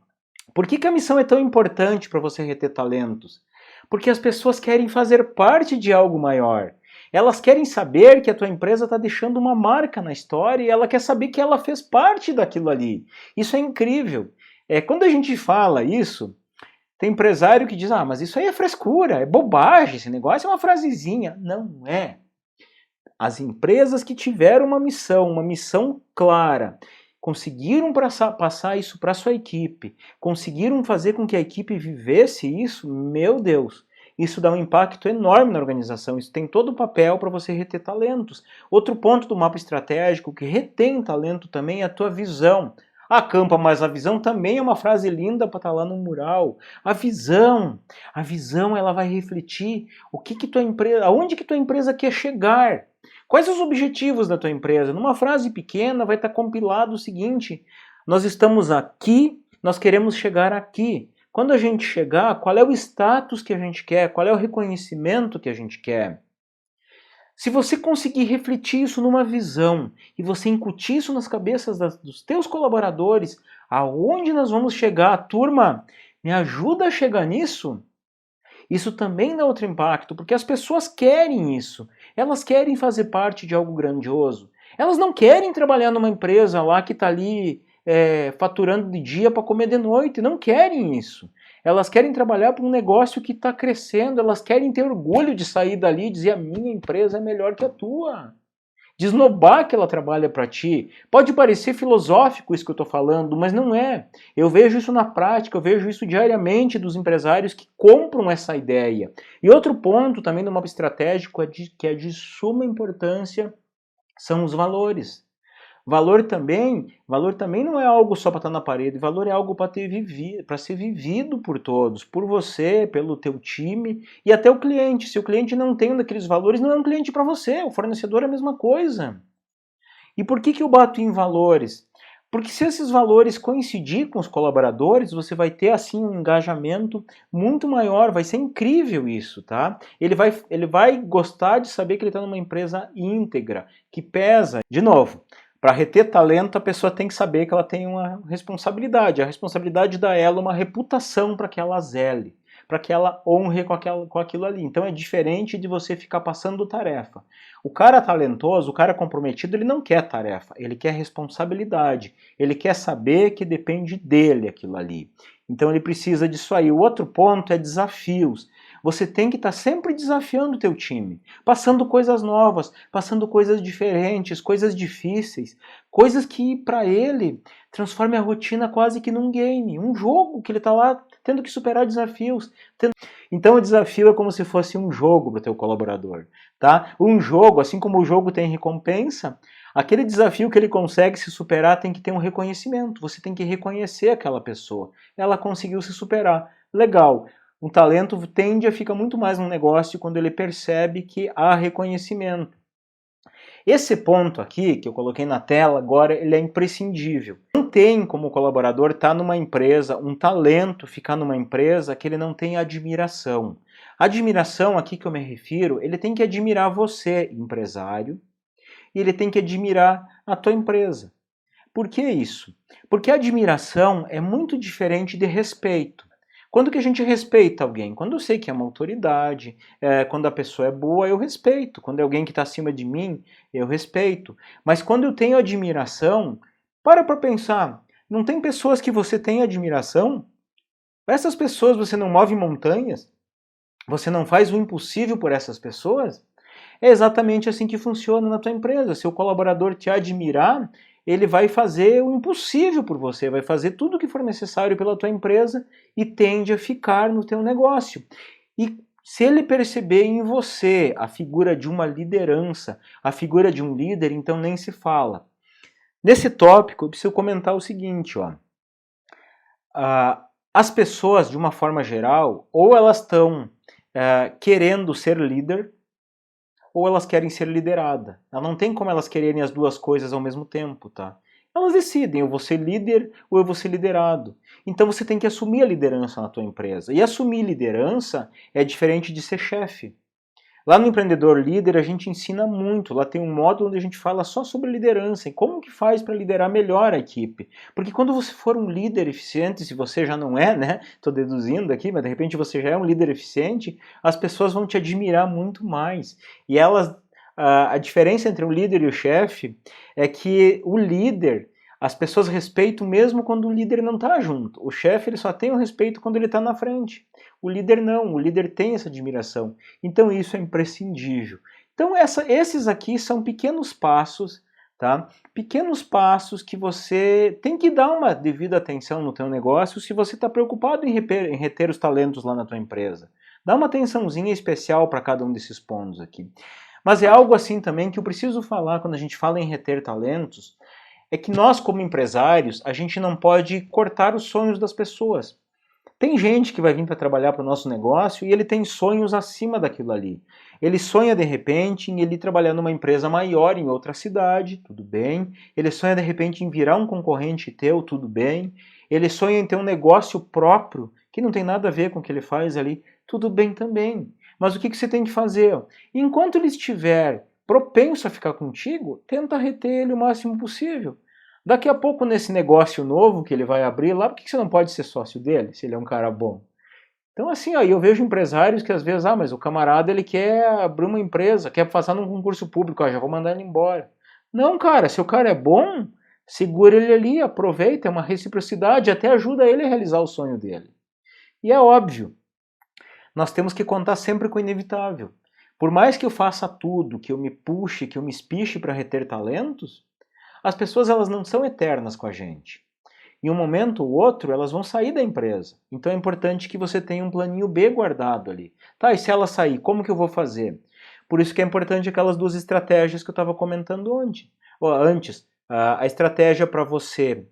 Por que a missão é tão importante para você reter talentos? Porque as pessoas querem fazer parte de algo maior. Elas querem saber que a tua empresa está deixando uma marca na história e ela quer saber que ela fez parte daquilo ali. Isso é incrível. Quando a gente fala isso, tem empresário que diz, mas isso aí é frescura, é bobagem, esse negócio é uma frasezinha. Não é. As empresas que tiveram uma missão clara, conseguiram passar isso para a sua equipe, conseguiram fazer com que a equipe vivesse isso, meu Deus, isso dá um impacto enorme na organização, isso tem todo o papel para você reter talentos. Outro ponto do mapa estratégico que retém talento também é a tua visão. Ah, Campa, mas a visão também é uma frase linda para estar lá no mural. A visão ela vai refletir aonde que tua empresa quer chegar. Quais os objetivos da tua empresa? Numa frase pequena vai estar compilado o seguinte: nós estamos aqui, nós queremos chegar aqui. Quando a gente chegar, qual é o status que a gente quer? Qual é o reconhecimento que a gente quer? Se você conseguir refletir isso numa visão e você incutir isso nas cabeças dos teus colaboradores, aonde nós vamos chegar? Turma, me ajuda a chegar nisso? Isso também dá outro impacto, porque as pessoas querem isso. Elas querem fazer parte de algo grandioso. Elas não querem trabalhar numa empresa lá que está ali faturando de dia para comer de noite. Não querem isso. Elas querem trabalhar para um negócio que está crescendo. Elas querem ter orgulho de sair dali e dizer: a minha empresa é melhor que a tua. De esnobar que ela trabalha para ti. Pode parecer filosófico isso que eu estou falando, mas não é. Eu vejo isso na prática, eu vejo isso diariamente dos empresários que compram essa ideia. E outro ponto também do mapa estratégico que é de suma importância são os valores. Valor também não é algo só para estar na parede, valor é algo para ser vivido por todos, por você, pelo teu time e até o cliente. Se o cliente não tem um daqueles valores, não é um cliente para você, o fornecedor é a mesma coisa. E por que eu bato em valores? Porque se esses valores coincidir com os colaboradores, você vai ter assim um engajamento muito maior, vai ser incrível isso, tá? Ele vai gostar de saber que ele está numa empresa íntegra, que pesa. De novo, para reter talento, a pessoa tem que saber que ela tem uma responsabilidade. A responsabilidade dá a ela uma reputação para que ela zele, para que ela honre com aquilo ali. Então é diferente de você ficar passando tarefa. O cara talentoso, o cara comprometido, ele não quer tarefa, ele quer responsabilidade. Ele quer saber que depende dele aquilo ali. Então ele precisa disso aí. O outro ponto é desafios. Você tem que estar sempre desafiando o teu time, passando coisas novas, passando coisas diferentes, coisas difíceis, coisas que para ele transformem a rotina quase que num game, um jogo que ele está lá tendo que superar desafios. Então o desafio é como se fosse um jogo para o teu colaborador, tá? Um jogo, assim como o jogo tem recompensa, aquele desafio que ele consegue se superar tem que ter um reconhecimento. Você tem que reconhecer aquela pessoa. Ela conseguiu se superar. Legal. Um talento tende a ficar muito mais um negócio quando ele percebe que há reconhecimento. Esse ponto aqui, que eu coloquei na tela agora, ele é imprescindível. Não tem como o colaborador estar numa empresa, um talento ficar numa empresa que ele não tem admiração. Admiração, aqui que eu me refiro, ele tem que admirar você, empresário, e ele tem que admirar a tua empresa. Por que isso? Porque a admiração é muito diferente de respeito. Quando que a gente respeita alguém? Quando eu sei que é uma autoridade, quando a pessoa é boa, eu respeito. Quando é alguém que está acima de mim, eu respeito. Mas quando eu tenho admiração, para pensar. Não tem pessoas que você tem admiração? Essas pessoas você não move montanhas? Você não faz o impossível por essas pessoas? É exatamente assim que funciona na tua empresa. Se o colaborador te admirar, ele vai fazer o impossível por você, vai fazer tudo o que for necessário pela tua empresa e tende a ficar no teu negócio. E se ele perceber em você a figura de uma liderança, a figura de um líder, então nem se fala. Nesse tópico, eu preciso comentar o seguinte, ó. As pessoas, de uma forma geral, ou elas estão querendo ser líder, ou elas querem ser lideradas. Não tem como elas quererem as duas coisas ao mesmo tempo, tá? Elas decidem, eu vou ser líder ou eu vou ser liderado. Então você tem que assumir a liderança na tua empresa. E assumir liderança é diferente de ser chefe. Lá no Empreendedor Líder a gente ensina muito, lá tem um módulo onde a gente fala só sobre liderança e como que faz para liderar melhor a equipe. Porque quando você for um líder eficiente, se você já não é, né? Estou deduzindo aqui, mas de repente você já é um líder eficiente, as pessoas vão te admirar muito mais. E a diferença entre o líder e o chefe é que o líder, as pessoas respeitam mesmo quando o líder não está junto. O chefe ele só tem o respeito quando ele está na frente. O líder não, o líder tem essa admiração. Então isso é imprescindível. Então esses aqui são pequenos passos, tá? Pequenos passos que você tem que dar uma devida atenção no teu negócio se você está preocupado em reter os talentos lá na tua empresa. Dá uma atençãozinha especial para cada um desses pontos aqui. Mas é algo assim também que eu preciso falar quando a gente fala em reter talentos, é que nós como empresários, a gente não pode cortar os sonhos das pessoas. Tem gente que vai vir para trabalhar para o nosso negócio e ele tem sonhos acima daquilo ali. Ele sonha de repente em ele trabalhar numa empresa maior em outra cidade, tudo bem. Ele sonha de repente em virar um concorrente teu, tudo bem. Ele sonha em ter um negócio próprio que não tem nada a ver com o que ele faz ali, tudo bem também. Mas o que você tem que fazer? Enquanto ele estiver propenso a ficar contigo, tenta reter ele o máximo possível. Daqui a pouco, nesse negócio novo que ele vai abrir lá, por que você não pode ser sócio dele, se ele é um cara bom? Então, assim, aí eu vejo empresários que às vezes, mas o camarada ele quer abrir uma empresa, quer passar num concurso público, já vou mandar ele embora. Não, cara, se o cara é bom, segura ele ali, aproveita, é uma reciprocidade, até ajuda ele a realizar o sonho dele. E é óbvio, nós temos que contar sempre com o inevitável. Por mais que eu faça tudo, que eu me puxe, que eu me espiche para reter talentos, as pessoas elas não são eternas com a gente. Em um momento ou outro, elas vão sair da empresa. Então é importante que você tenha um planinho B guardado ali. Tá, e se ela sair, como que eu vou fazer? Por isso que é importante aquelas duas estratégias que eu estava comentando antes. A estratégia para você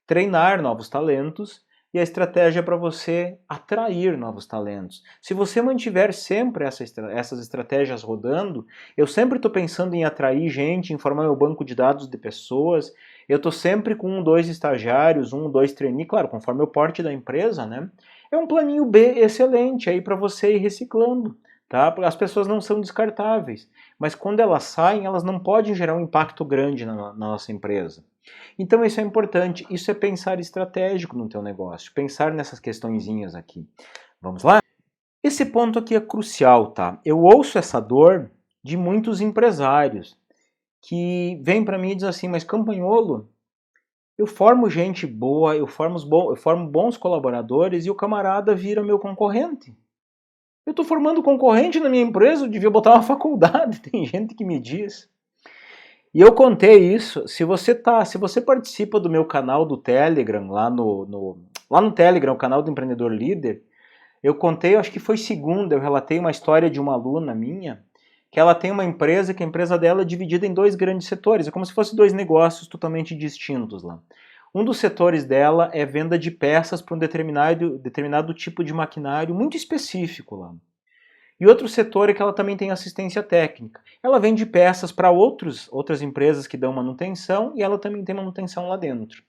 treinar novos talentos e a estratégia para você atrair novos talentos. Se você mantiver sempre essas estratégias rodando, eu sempre estou pensando em atrair gente, em formar meu banco de dados de pessoas, Eu estou sempre com 1, 2 estagiários, 1, 2 trainee, claro, conforme o porte da empresa, né? É um planinho B excelente aí para você ir reciclando, tá? As pessoas não são descartáveis, mas quando elas saem, elas não podem gerar um impacto grande na nossa empresa. Então isso é importante, isso é pensar estratégico no teu negócio, pensar nessas questõezinhas aqui. Vamos lá? Esse ponto aqui é crucial, tá? Eu ouço essa dor de muitos empresários que vêm para mim e dizem assim, mas Campanholo, eu formo gente boa, eu formo bons colaboradores e o camarada vira meu concorrente. Eu estou formando concorrente na minha empresa, eu devia botar uma faculdade, tem gente que me diz. E eu contei isso, se você participa do meu canal do Telegram, lá no Telegram, o canal do Empreendedor Líder, eu contei, acho que foi segunda, eu relatei uma história de uma aluna minha, que ela tem uma empresa, que a empresa dela é dividida em 2 grandes setores, é como se fossem 2 negócios totalmente distintos lá. Um dos setores dela é venda de peças para um determinado tipo de maquinário muito específico lá. E outro setor é que ela também tem assistência técnica. Ela vende peças para outras empresas que dão manutenção e ela também tem manutenção lá dentro.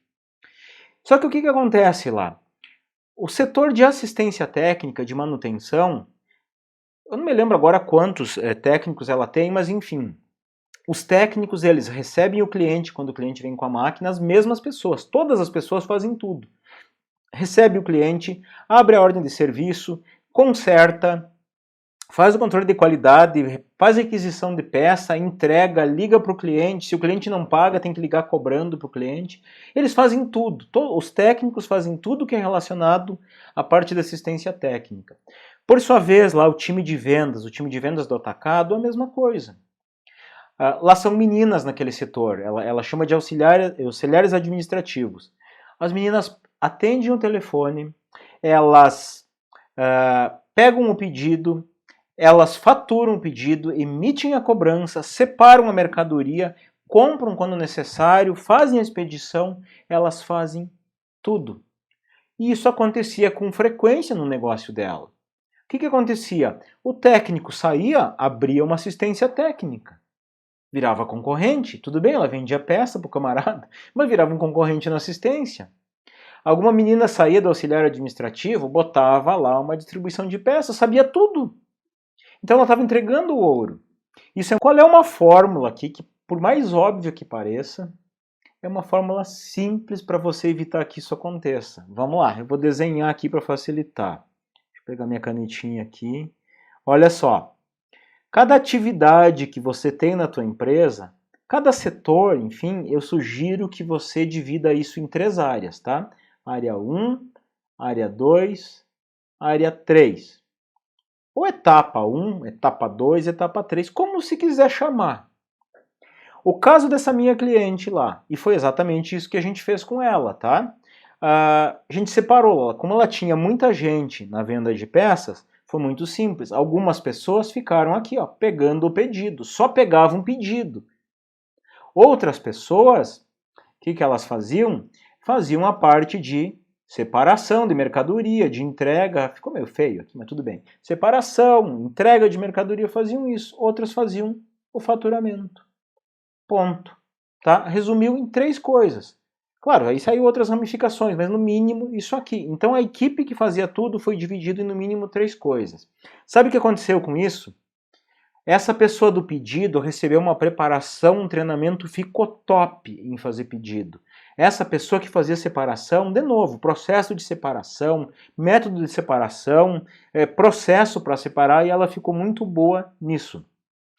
Só que o que acontece lá? O setor de assistência técnica, de manutenção, eu não me lembro agora quantos técnicos ela tem, mas enfim. Os técnicos, eles recebem o cliente quando o cliente vem com a máquina, as mesmas pessoas. Todas as pessoas fazem tudo. Recebe o cliente, abre a ordem de serviço, conserta, faz o controle de qualidade, faz a aquisição de peça, entrega, liga para o cliente. Se o cliente não paga, tem que ligar cobrando para o cliente. Eles fazem tudo. Os técnicos fazem tudo que é relacionado à parte da assistência técnica. Por sua vez, lá o time de vendas do atacado, a mesma coisa. Lá são meninas naquele setor, ela chama de auxiliares administrativos. As meninas atendem o telefone, elas pegam o pedido, elas faturam o pedido, emitem a cobrança, separam a mercadoria, compram quando necessário, fazem a expedição, elas fazem tudo. E isso acontecia com frequência no negócio dela. O que acontecia? O técnico saía, abria uma assistência técnica. Virava concorrente, tudo bem, ela vendia peça pro camarada, mas virava um concorrente na assistência. Alguma menina saía do auxiliar administrativo, botava lá uma distribuição de peças, sabia tudo. Então ela estava entregando o ouro. Qual é uma fórmula aqui que, por mais óbvia que pareça, é uma fórmula simples para você evitar que isso aconteça. Vamos lá, eu vou desenhar aqui para facilitar. Deixa eu pegar minha canetinha aqui. Olha só. Cada atividade que você tem na tua empresa, cada setor, enfim, eu sugiro que você divida isso em 3 áreas, tá? Área 1, área 2, área 3. Ou etapa 1, etapa 2, etapa 3, como se quiser chamar. O caso dessa minha cliente lá, e foi exatamente isso que a gente fez com ela, tá? A gente separou ela, como ela tinha muita gente na venda de peças, foi muito simples. Algumas pessoas ficaram aqui, ó, pegando o pedido, só pegavam um pedido. Outras pessoas, o que elas faziam? Faziam a parte de separação de mercadoria, de entrega, ficou meio feio aqui, mas tudo bem. Separação, entrega de mercadoria, faziam isso. Outras faziam o faturamento. Ponto. Tá? Resumiu em 3 coisas. Claro, aí saiu outras ramificações, mas no mínimo isso aqui. Então a equipe que fazia tudo foi dividida em no mínimo 3 coisas. Sabe o que aconteceu com isso? Essa pessoa do pedido recebeu uma preparação, um treinamento, ficou top em fazer pedido. Essa pessoa que fazia separação, de novo, processo de separação, método de separação, processo para separar, e ela ficou muito boa nisso.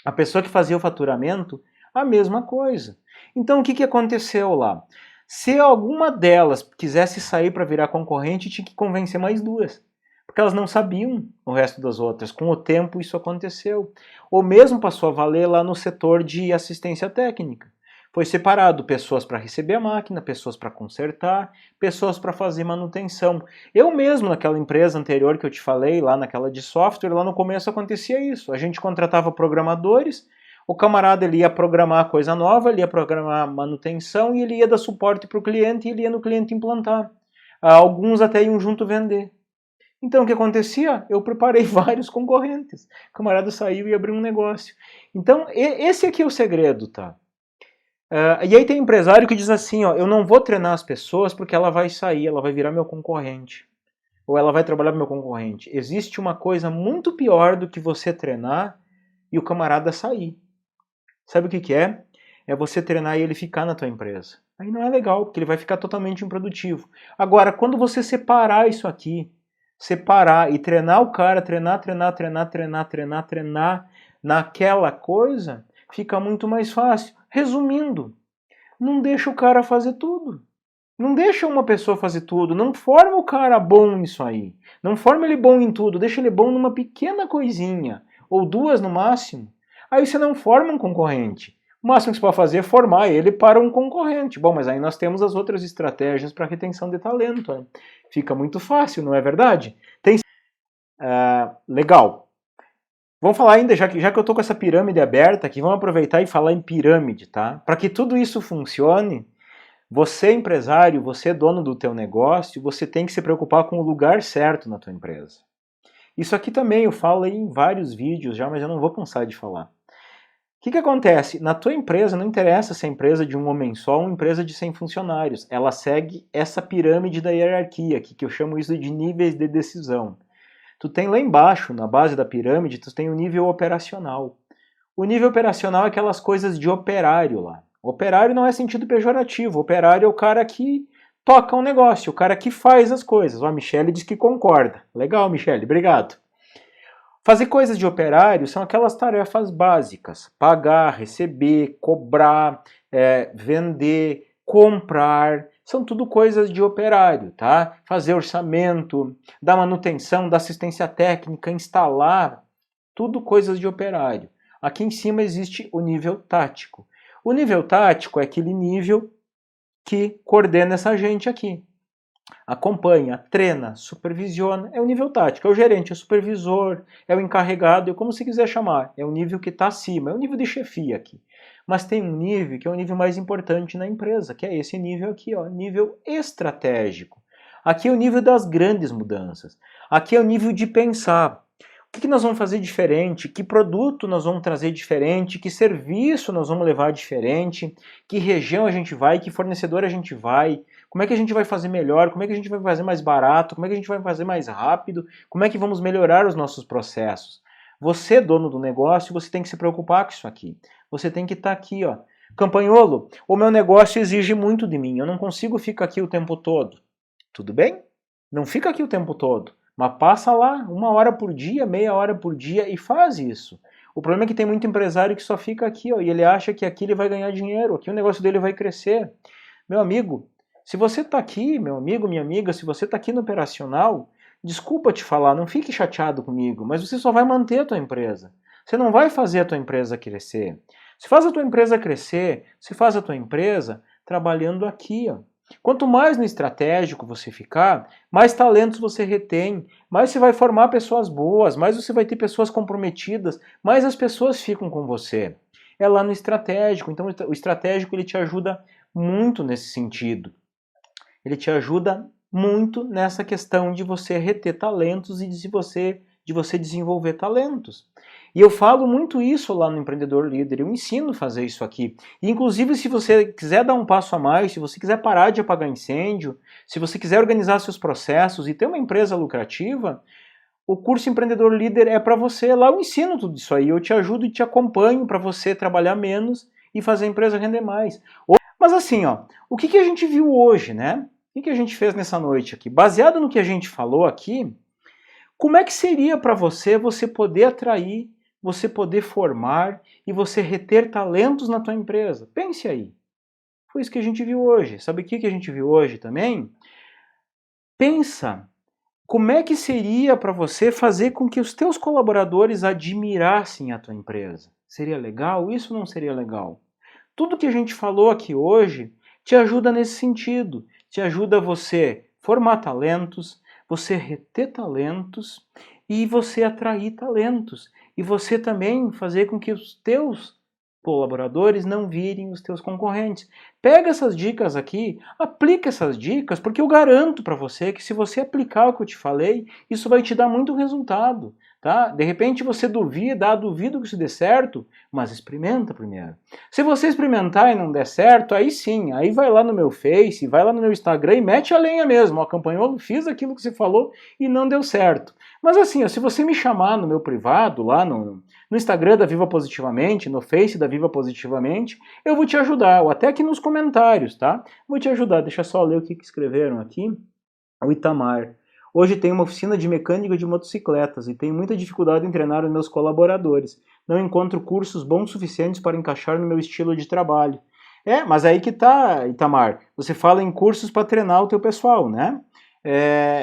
A pessoa que fazia o faturamento, a mesma coisa. Então o que aconteceu lá? Se alguma delas quisesse sair para virar concorrente, tinha que convencer mais 2. Porque elas não sabiam o resto das outras. Com o tempo isso aconteceu. Ou mesmo passou a valer lá no setor de assistência técnica. Foi separado pessoas para receber a máquina, pessoas para consertar, pessoas para fazer manutenção. Eu mesmo, naquela empresa anterior que eu te falei, lá naquela de software, lá no começo acontecia isso. A gente contratava programadores, o camarada ele ia programar coisa nova, ele ia programar manutenção e ele ia dar suporte para o cliente e ele ia no cliente implantar. Alguns até iam junto vender. Então o que acontecia? Eu preparei vários concorrentes. O camarada saiu e abriu um negócio. Então esse aqui é o segredo, tá? E aí tem empresário que diz assim, ó, eu não vou treinar as pessoas porque ela vai sair, ela vai virar meu concorrente. Ou ela vai trabalhar para meu concorrente. Existe uma coisa muito pior do que você treinar e o camarada sair. Sabe o que que é? É você treinar e ele ficar na tua empresa. Aí não é legal, porque ele vai ficar totalmente improdutivo. Agora, quando você separar isso aqui, separar e treinar o cara, treinar naquela coisa, fica muito mais fácil. Resumindo, não deixa o cara fazer tudo. Não deixa uma pessoa fazer tudo, não forma o cara bom nisso aí. Não forma ele bom em tudo, deixa ele bom numa pequena coisinha, ou duas no máximo. Aí você não forma um concorrente. O máximo que você pode fazer é formar ele para um concorrente. Bom, mas aí nós temos as outras estratégias para retenção de talento. Né? Fica muito fácil, não é verdade? Legal. Vamos falar ainda, já que eu estou com essa pirâmide aberta aqui, vamos aproveitar e falar em pirâmide, tá? Para que tudo isso funcione, você empresário, você dono do teu negócio, você tem que se preocupar com o lugar certo na tua empresa. Isso aqui também eu falo em vários vídeos já, mas eu não vou cansar de falar. O que acontece? Na tua empresa, não interessa se é empresa de um homem só ou uma empresa de 100 funcionários. Ela segue essa pirâmide da hierarquia aqui, que eu chamo isso de níveis de decisão. Tu tem lá embaixo, na base da pirâmide, tu tem o nível operacional. O nível operacional é aquelas coisas de operário lá. Operário não é sentido pejorativo. Operário é o cara que toca um negócio, o cara que faz as coisas. Ó, a Michelle diz que concorda. Legal, Michelle, obrigado. Fazer coisas de operário são aquelas tarefas básicas. Pagar, receber, cobrar, vender, comprar. São tudo coisas de operário, tá? Fazer orçamento, dar manutenção, dar assistência técnica, instalar. Tudo coisas de operário. Aqui em cima existe o nível tático. O nível tático é aquele nível que coordena essa gente aqui. Acompanha, treina, supervisiona, é o nível tático. É o gerente, é o supervisor, é o encarregado, é como se quiser chamar. É o nível que está acima, é o nível de chefia aqui. Mas tem um nível que é o nível mais importante na empresa, que é esse nível aqui, ó, nível estratégico. Aqui é o nível das grandes mudanças. Aqui é o nível de pensar. O que nós vamos fazer diferente? Que produto nós vamos trazer diferente? Que serviço nós vamos levar diferente? Que região a gente vai? Que fornecedor a gente vai? Como é que a gente vai fazer melhor? Como é que a gente vai fazer mais barato? Como é que a gente vai fazer mais rápido? Como é que vamos melhorar os nossos processos? Você, dono do negócio, você tem que se preocupar com isso aqui. Você tem que estar aqui, ó. Campanholo, o meu negócio exige muito de mim. Eu não consigo ficar aqui o tempo todo. Tudo bem? Não fica aqui o tempo todo. Mas passa lá 1 hora por dia, meia hora por dia e faz isso. O problema é que tem muito empresário que só fica aqui, ó, e ele acha que aqui ele vai ganhar dinheiro, aqui o negócio dele vai crescer. Meu amigo, se você está aqui, meu amigo, minha amiga, se você está aqui no operacional, desculpa te falar, não fique chateado comigo, mas você só vai manter a tua empresa. Você não vai fazer a tua empresa crescer. Se faz a tua empresa crescer, se faz a tua empresa trabalhando aqui, ó. Quanto mais no estratégico você ficar, mais talentos você retém, mais você vai formar pessoas boas, mais você vai ter pessoas comprometidas, mais as pessoas ficam com você. É lá no estratégico, então o estratégico ele te ajuda muito nesse sentido. Ele te ajuda muito nessa questão de você reter talentos e de você desenvolver talentos. E eu falo muito isso lá no Empreendedor Líder, eu ensino a fazer isso aqui. E, inclusive, se você quiser dar um passo a mais, se você quiser parar de apagar incêndio, se você quiser organizar seus processos e ter uma empresa lucrativa, o curso Empreendedor Líder é para você. Lá eu ensino tudo isso aí, eu te ajudo e te acompanho para você trabalhar menos e fazer a empresa render mais. Mas assim, ó, o que a gente viu hoje, né? O que a gente fez nessa noite aqui? Baseado no que a gente falou aqui, como é que seria para você poder atrair, você poder formar e você reter talentos na tua empresa? Pense aí. Foi isso que a gente viu hoje. Sabe o que a gente viu hoje também? Pensa, como é que seria para você fazer com que os teus colaboradores admirassem a tua empresa? Seria legal? Isso não seria legal? Tudo que a gente falou aqui hoje te ajuda nesse sentido. Te ajuda a você formar talentos, você reter talentos e você atrair talentos. E você também fazer com que os teus colaboradores não virem os teus concorrentes. Pega essas dicas aqui, aplica essas dicas, porque eu garanto para você que se você aplicar o que eu te falei, isso vai te dar muito resultado. tá? De repente você duvida, duvido que isso dê certo, mas experimenta primeiro. Se você experimentar e não der certo, aí sim, aí vai lá no meu Face, vai lá no meu Instagram e mete a lenha mesmo, acompanhou, fiz aquilo que você falou e não deu certo. Mas assim, ó, se você me chamar no meu privado, lá no Instagram da Viva Positivamente, no Face da Viva Positivamente, eu vou te ajudar, ou até aqui nos comentários, tá? Vou te ajudar, deixa eu só ler o que escreveram aqui. O Itamar. Hoje tenho uma oficina de mecânica de motocicletas e tenho muita dificuldade em treinar os meus colaboradores. Não encontro cursos bons suficientes para encaixar no meu estilo de trabalho. Mas aí que tá, Itamar. Você fala em cursos para treinar o teu pessoal, né?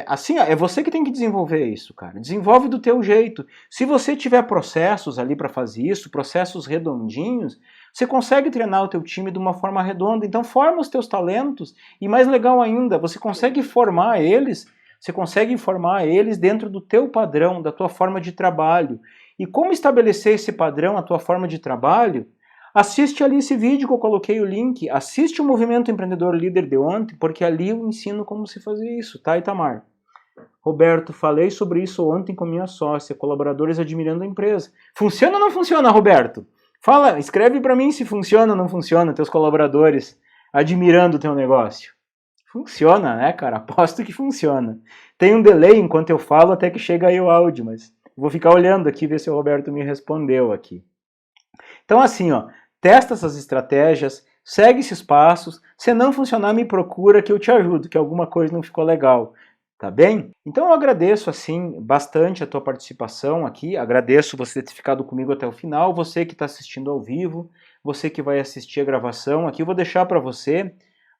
Assim, é você que tem que desenvolver isso, cara. Desenvolve do teu jeito. Se você tiver processos ali para fazer isso, processos redondinhos, você consegue treinar o teu time de uma forma redonda. Então forma os teus talentos e mais legal ainda, você consegue formar eles dentro do teu padrão, da tua forma de trabalho. E como estabelecer esse padrão, a tua forma de trabalho? Assiste ali esse vídeo que eu coloquei o link, assiste o Movimento Empreendedor Líder de ontem, porque ali eu ensino como se fazer isso, tá, Itamar? Roberto, falei sobre isso ontem com minha sócia, colaboradores admirando a empresa. Funciona ou não funciona, Roberto? Fala, escreve para mim se funciona ou não funciona, teus colaboradores admirando o teu negócio. Funciona, né, cara? Aposto que funciona. Tem um delay enquanto eu falo até que chega aí o áudio, mas vou ficar olhando aqui, ver se o Roberto me respondeu aqui. Então assim, ó, testa essas estratégias, segue esses passos, se não funcionar me procura que eu te ajudo, que alguma coisa não ficou legal, tá bem? Então eu agradeço assim bastante a tua participação aqui, agradeço você ter ficado comigo até o final, você que está assistindo ao vivo, você que vai assistir a gravação, aqui eu vou deixar para você.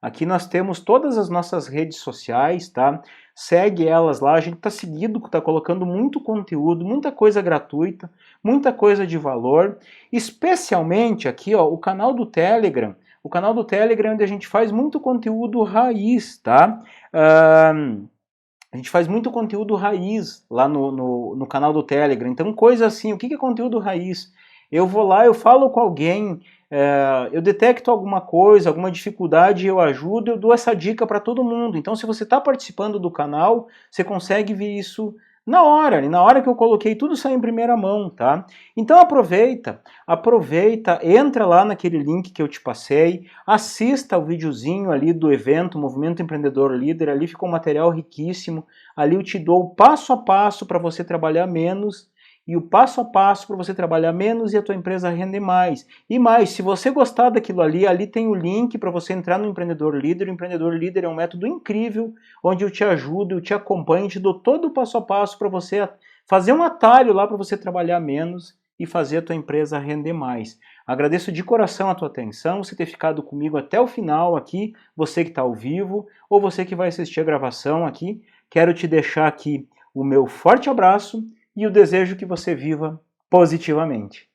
Aqui nós temos todas as nossas redes sociais, tá? Segue elas lá, a gente tá seguindo, tá colocando muito conteúdo, muita coisa gratuita, muita coisa de valor, especialmente aqui, ó, o canal do Telegram. O canal do Telegram onde a gente faz muito conteúdo raiz, tá? A gente faz muito conteúdo raiz lá no canal do Telegram. Então, coisa assim, o que é conteúdo raiz? Eu vou lá, eu falo com alguém, eu detecto alguma coisa, alguma dificuldade, eu ajudo, eu dou essa dica para todo mundo. Então, se você está participando do canal, você consegue ver isso na hora que eu coloquei, tudo sai em primeira mão, tá? Então aproveita, entra lá naquele link que eu te passei, assista o videozinho ali do evento Movimento Empreendedor Líder, ali ficou um material riquíssimo, ali eu te dou o passo a passo para você trabalhar menos, e o passo a passo para você trabalhar menos e a tua empresa render mais. E mais, se você gostar daquilo ali, ali tem o link para você entrar no Empreendedor Líder. O Empreendedor Líder é um método incrível, onde eu te ajudo, eu te acompanho, te dou todo o passo a passo para você fazer um atalho lá para você trabalhar menos e fazer a tua empresa render mais. Agradeço de coração a tua atenção, você ter ficado comigo até o final aqui, você que está ao vivo, ou você que vai assistir a gravação aqui. Quero te deixar aqui o meu forte abraço e o desejo que você viva positivamente.